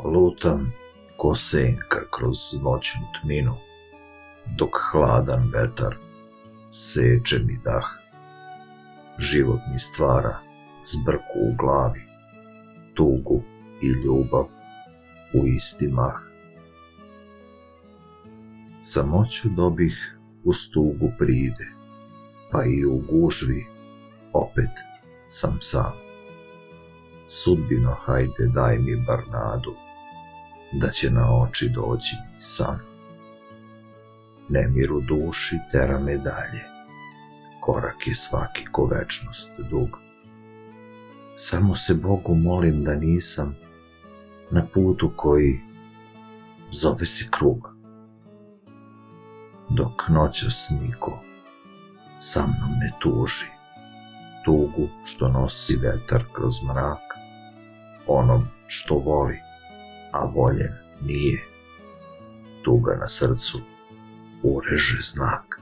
Lutam ko senka kroz noćnu tminu, dok hladan vetar seče mi dah. Život mi stvara zbrku u glavi, tugu i ljubav u isti mah. Samoću dobih uz tugu pride, pa i u gužvi opet sam sam. Sudbino, hajde daj mi bar nadu, da će na oči doći mi san. Nemir u duši tera me dalje, korak je svaki ko večnost dug. Samo se Bogu molim da nisam na putu koji zove se krug. Dok noćas niko sa mnom ne tuži, tugu što nosi vetar kroz mrak, onom što voli, a voljen nije, tuga na srcu ureže znak.